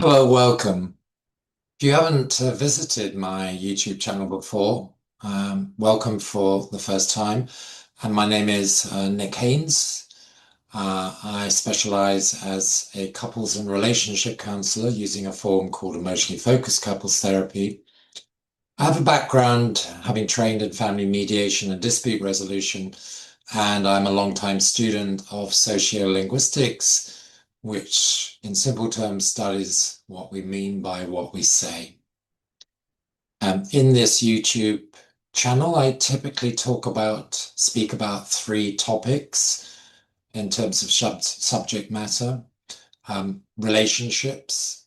Hello, welcome. If you haven't visited my YouTube channel before, welcome for the first time. And my name is Nick Haynes. I specialize as a couples and relationship counselor using a form called emotionally focused couples therapy. I have a background having trained in family mediation and dispute resolution, and I'm a long-time student of sociolinguistics, which in simple terms studies what we mean by what we say. In this YouTube channel, I typically speak about three topics in terms of subject matter, relationships,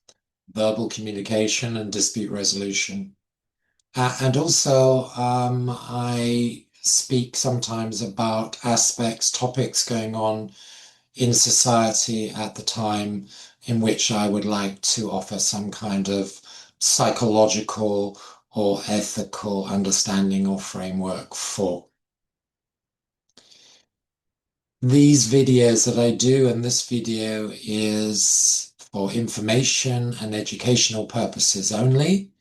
verbal communication, and dispute resolution. And also, I speak sometimes about topics going on in society at the time in which I would like to offer some kind of psychological or ethical understanding or framework for. These videos that I do, and this video is for information and educational purposes only.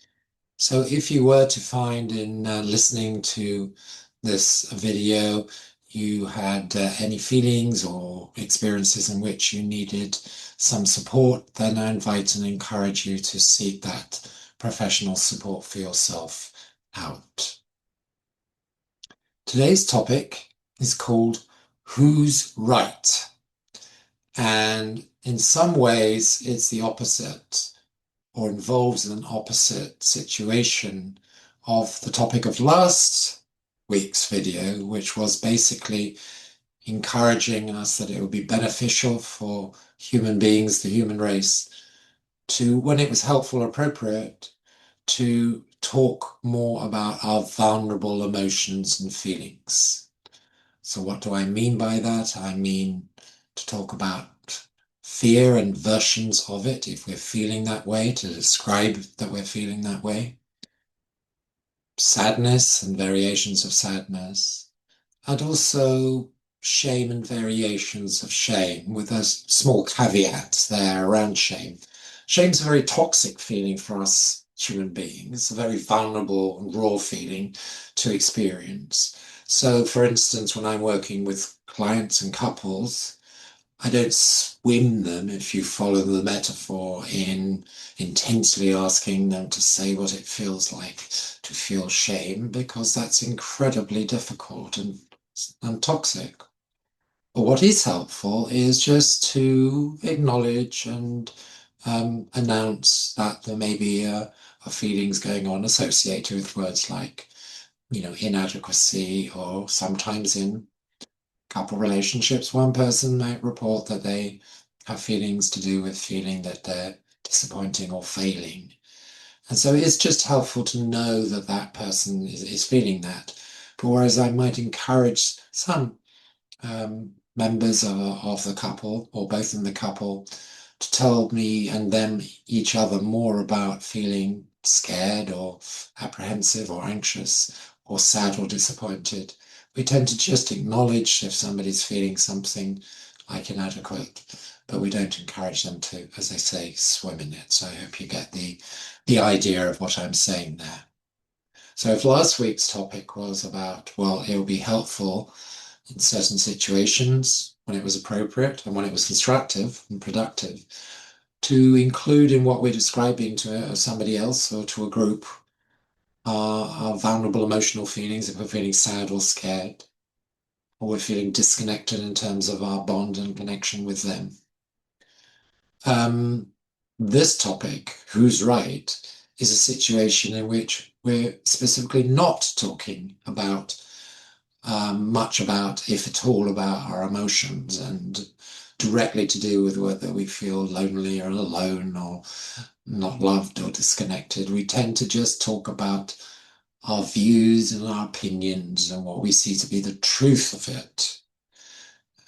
So if you were to find in listening to this video, you had any feelings or experiences in which you needed some support, then I invite and encourage you to seek that professional support for yourself out. Today's topic is called Who's Right? And in some ways, it's the opposite or involves an opposite situation of the topic of last week's video, which was basically encouraging us that it would be beneficial for human beings, the human race, to, when it was helpful or appropriate, to talk more about our vulnerable emotions and feelings. So what do I mean by that? I mean to talk about fear and versions of it, if we're feeling that way, to describe that we're feeling that way, sadness and variations of sadness, and also shame and variations of shame, with a small caveat there around shame. Shame's a very toxic feeling for us human beings. It's a very vulnerable and raw feeling to experience. So, for instance, when I'm working with clients and couples, I don't swim them, if you follow the metaphor, in intensely asking them to say what it feels like to feel shame, because that's incredibly difficult and toxic. But what is helpful is just to acknowledge and announce that there may be a feelings going on associated with words like, inadequacy, or sometimes in couple relationships, one person might report that they have feelings to do with feeling that they're disappointing or failing. And so it's just helpful to know that that person is feeling that. But whereas I might encourage some members of the couple, or both in the couple, to tell me and them, each other, more about feeling scared or apprehensive or anxious or sad or disappointed. We tend to just acknowledge if somebody's feeling something like inadequate, but we don't encourage them to, as I say, swim in it. So I hope you get the idea of what I'm saying there. So if last week's topic was about, well, it will be helpful in certain situations when it was appropriate and when it was constructive and productive, to include in what we're describing to somebody else or to a group our vulnerable emotional feelings, if we're feeling sad or scared, or we're feeling disconnected in terms of our bond and connection with them. Um, this topic, who's right, is a situation in which we're specifically not talking about much about, if at all, about our emotions, and directly to do with whether we feel lonely or alone or not loved or disconnected. We tend to just talk about our views and our opinions and what we see to be the truth of it.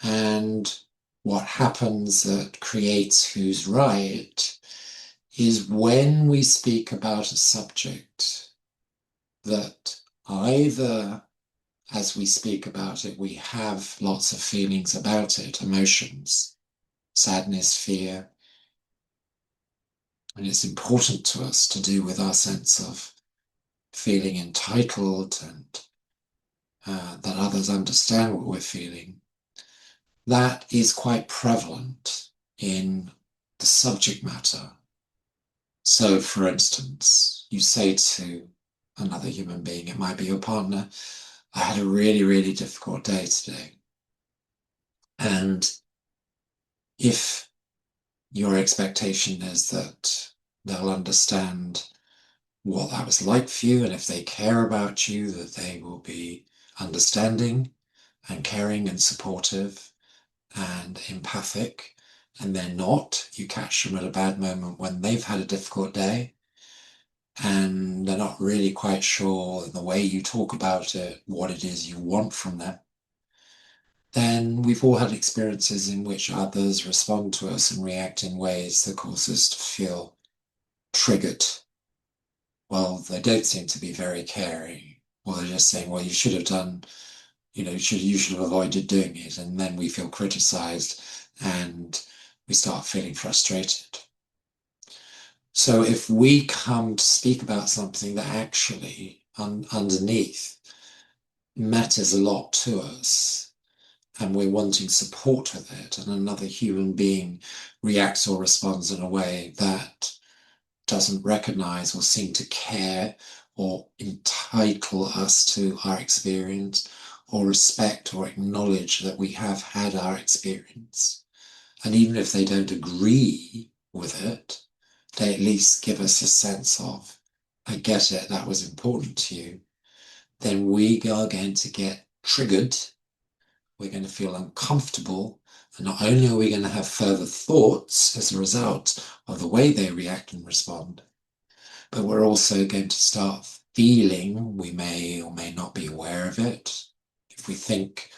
And what happens that creates who's right is when we speak about a subject that either, as we speak about it, we have lots of feelings about it, emotions, sadness, fear, And it's important to us to do with our sense of feeling entitled and that others understand what we're feeling. That is quite prevalent in the subject matter. So, for instance, you say to another human being, it might be your partner, I had a really, really difficult day today. And if your expectation is that they'll understand what that was like for you, and if they care about you, that they will be understanding and caring and supportive and empathic, and they're not, you catch them at a bad moment when they've had a difficult day and they're not really quite sure in the way you talk about it what it is you want from them, then we've all had experiences in which others respond to us and react in ways that cause us to feel triggered. Well, they don't seem to be very caring. Well, they're just saying, well, you should have done, you should have avoided doing it. And then we feel criticized and we start feeling frustrated. So if we come to speak about something that actually underneath matters a lot to us, and we're wanting support with it, and another human being reacts or responds in a way that doesn't recognize or seem to care or entitle us to our experience or respect or acknowledge that we have had our experience. And even if they don't agree with it, they at least give us a sense of, I get it, that was important to you. Then we are going to get triggered. We're going to feel uncomfortable. And not only are we going to have further thoughts as a result of the way they react and respond, but we're also going to start feeling, we may or may not be aware of it. If we think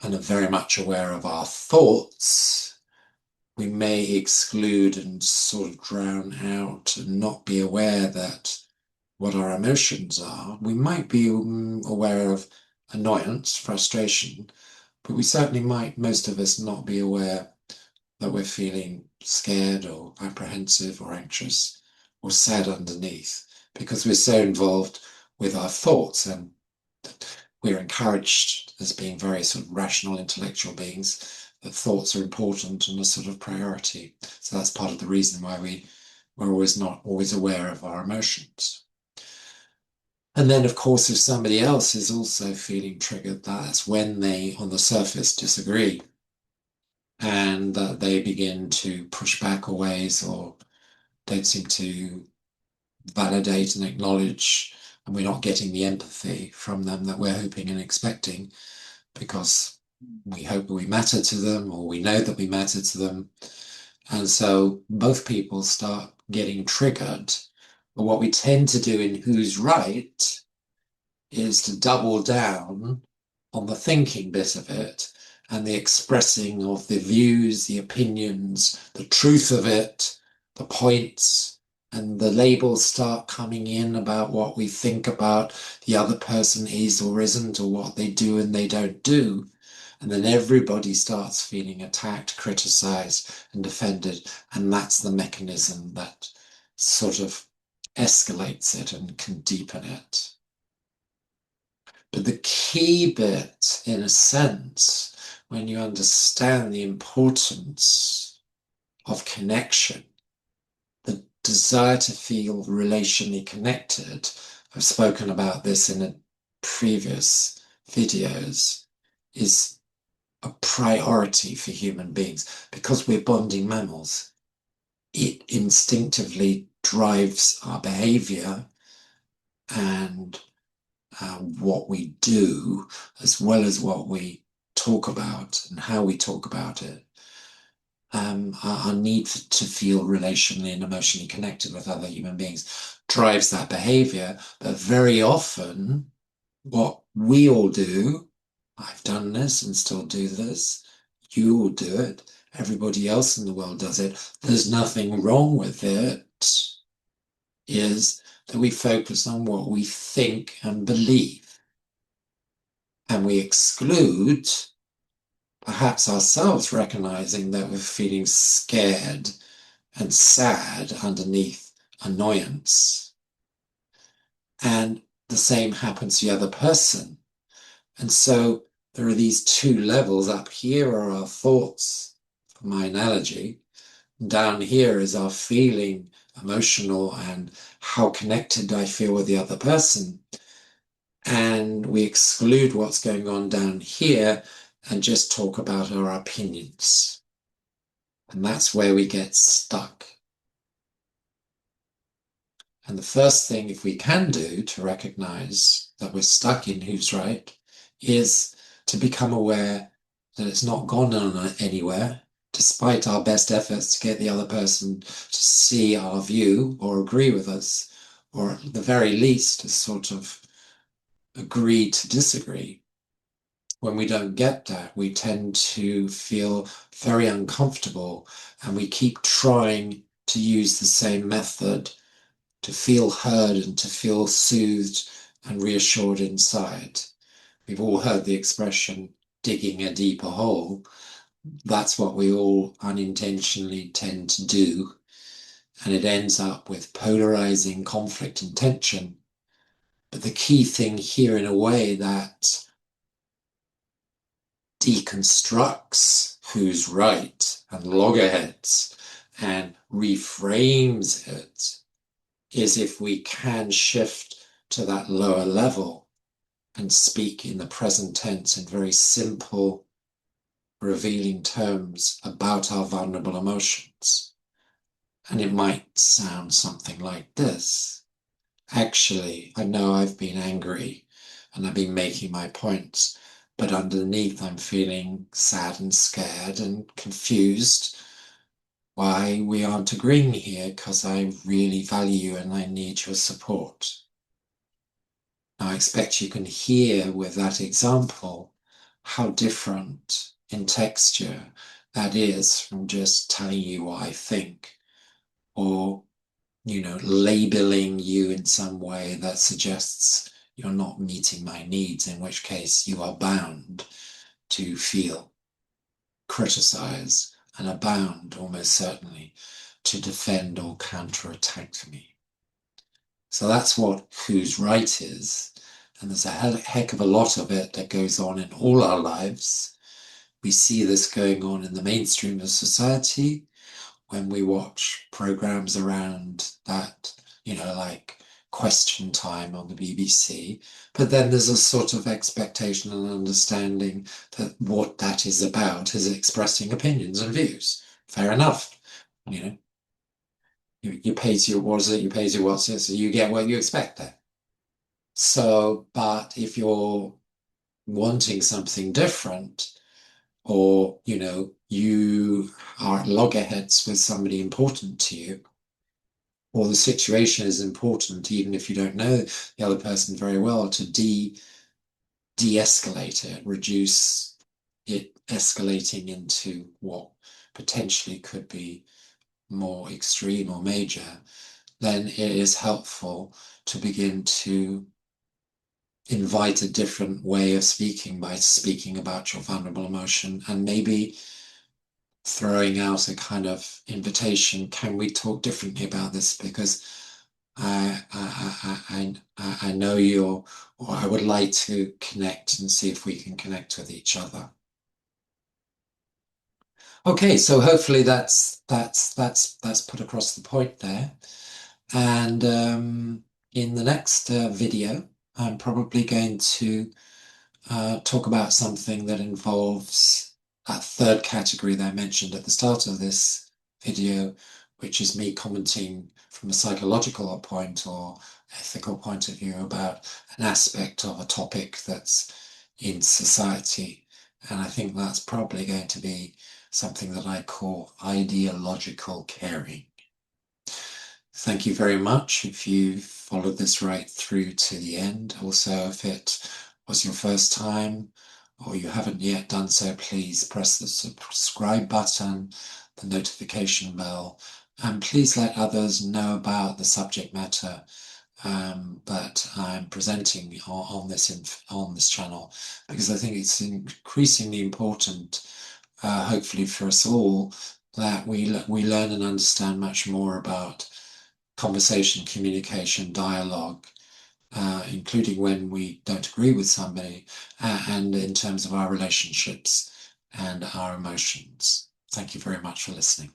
and are very much aware of our thoughts, we may exclude and sort of drown out and not be aware that what our emotions are. We might be aware of annoyance, frustration, but we certainly might, most of us, not be aware that we're feeling scared or apprehensive or anxious or sad underneath because we're so involved with our thoughts, and we're encouraged as being very sort of rational intellectual beings that thoughts are important and a sort of priority. So that's part of the reason why we're always not always aware of our emotions. And then, of course, if somebody else is also feeling triggered, that's when they, on the surface, disagree and that they begin to push back always or don't seem to validate and acknowledge, and we're not getting the empathy from them that we're hoping and expecting because we hope we matter to them or we know that we matter to them. And so both people start getting triggered. But what we tend to do in Who's Right is to double down on the thinking bit of it and the expressing of the views, the opinions, the truth of it, the points, and the labels start coming in about what we think about the other person is or isn't, or what they do and they don't do. And then everybody starts feeling attacked, criticized, and defended. And that's the mechanism that sort of escalates it and can deepen it. But the key bit, in a sense, when you understand the importance of connection, the desire to feel relationally connected, I've spoken about this in previous videos, is a priority for human beings because we're bonding mammals. It instinctively drives our behavior and what we do, as well as what we talk about and how we talk about it. Our need to feel relationally and emotionally connected with other human beings drives that behavior. But very often, what we all do, I've done this and still do this, you will do it, everybody else in the world does it, there's nothing wrong with it, is that we focus on what we think and believe. And we exclude perhaps ourselves recognizing that we're feeling scared and sad underneath annoyance. And the same happens to the other person. And so there are these two levels. Up here are our thoughts, for my analogy. Down here is our feeling, emotional, and how connected do I feel with the other person. And we exclude what's going on down here and just talk about our opinions. And that's where we get stuck. And the first thing, if we can do to recognize that we're stuck in who's right, is to become aware that it's not gone on anywhere, despite our best efforts to get the other person to see our view or agree with us, or at the very least, to sort of agree to disagree. When we don't get that, we tend to feel very uncomfortable, and we keep trying to use the same method to feel heard and to feel soothed and reassured inside. We've all heard the expression digging a deeper hole. That's what we all unintentionally tend to do. And it ends up with polarizing conflict and tension. But the key thing here, in a way that deconstructs who's right and loggerheads and reframes it, is if we can shift to that lower level and speak in the present tense in very simple, revealing terms about our vulnerable emotions. And it might sound something like this. Actually, I know I've been angry and I've been making my points, but underneath I'm feeling sad and scared and confused why we aren't agreeing here, because I really value you and I need your support. Now, I expect you can hear with that example how different in texture that is from just telling you what I think, or, labeling you in some way that suggests you're not meeting my needs, in which case you are bound to feel criticized and are bound almost certainly to defend or counterattack me. So that's what who's right is. And there's a heck of a lot of it that goes on in all our lives. We see this going on in the mainstream of society when we watch programs around that, like Question Time on the BBC. But then there's a sort of expectation and understanding that what that is about is expressing opinions and views. Fair enough. You know, you pay to your, what is it? You pay to your what's it? So you get what you expect there. So, but if you're wanting something different, or, you are at loggerheads with somebody important to you, or the situation is important, even if you don't know the other person very well, to de-escalate it, reduce it escalating into what potentially could be more extreme or major, then it is helpful to begin to invite a different way of speaking by speaking about your vulnerable emotion, and maybe throwing out a kind of invitation. Can we talk differently about this? Because I know you're, or I would like to connect and see if we can connect with each other. Okay, so hopefully that's put across the point there. And in the next video, I'm probably going to talk about something that involves that third category that I mentioned at the start of this video, which is me commenting from a psychological point or ethical point of view about an aspect of a topic that's in society. And I think that's probably going to be something that I call ideological caring. Thank you very much if you followed this right through to the end. Also, if it was your first time or you haven't yet done so, please press the subscribe button, the notification bell, and please let others know about the subject matter that I'm presenting on this channel, because I think it's increasingly important, hopefully for us all, that we learn and understand much more about conversation, communication, dialogue, including when we don't agree with somebody, and in terms of our relationships and our emotions. Thank you very much for listening.